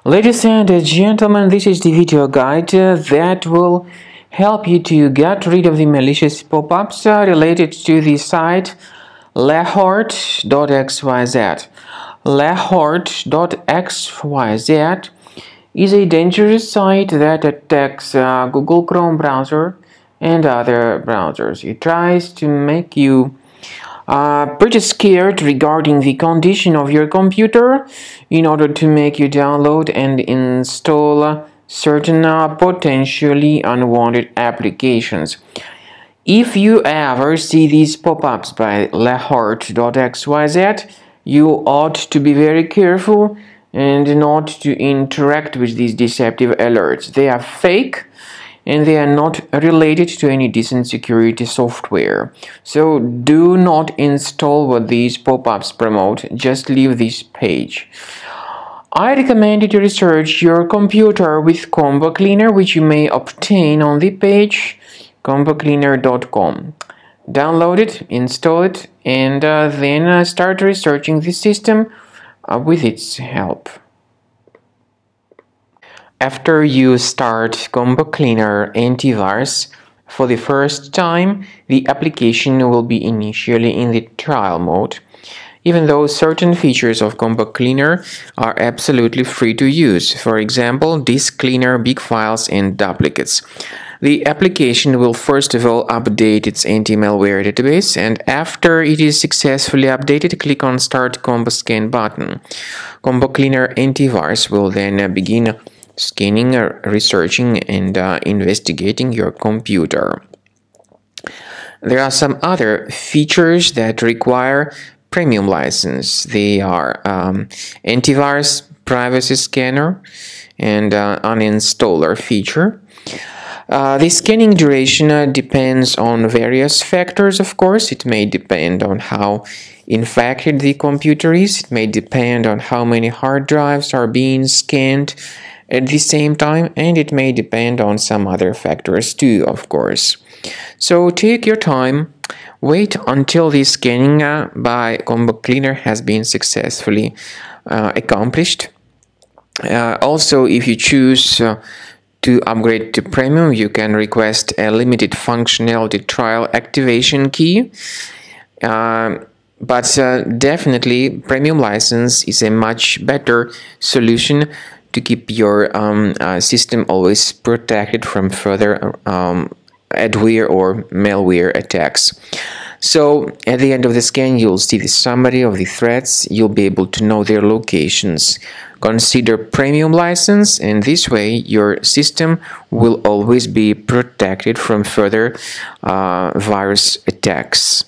Ladies and gentlemen, this is the video guide that will help you to get rid of the malicious pop-ups related to the site Lahort.xyz. Lahort.xyz is a dangerous site that attacks Google Chrome browser and other browsers. It tries to make you pretty scared regarding the condition of your computer in order to make you download and install certain potentially unwanted applications. If you ever see these pop-ups by Lahort.xyz, you ought to be very careful and not to interact with these deceptive alerts. They are fake and they are not related to any decent security software. So do not install what these pop-ups promote, just leave this page. I recommend you to research your computer with Combo Cleaner, which you may obtain on the page combocleaner.com. Download it, install it, and then start researching the system with its help. After you start Combo Cleaner antivirus for the first time, the application will be initially in the trial mode, even though certain features of Combo Cleaner are absolutely free to use. For example, disk cleaner, big files, and duplicates. The application will first of all update its anti-malware database, and after it is successfully updated, click on Start Combo Scan button. Combo Cleaner antivirus will then begin scanning, researching, and investigating your computer. There are some other features that require premium license. They are antivirus, privacy scanner, and uninstaller feature. The scanning duration depends on various factors, of course. It may depend on how infected the computer is. It may depend on how many hard drives are being scanned at the same time, and it may depend on some other factors too, of course. So take your time, wait until the scanning by Combo Cleaner has been successfully accomplished. Also, if you choose to upgrade to premium, you can request a limited functionality trial activation key. But definitely premium license is a much better solution to keep your system always protected from further adware or malware attacks. So at the end of the scan, you'll see the summary of the threats. You'll be able to know their locations. Consider premium license, and this way your system will always be protected from further virus attacks.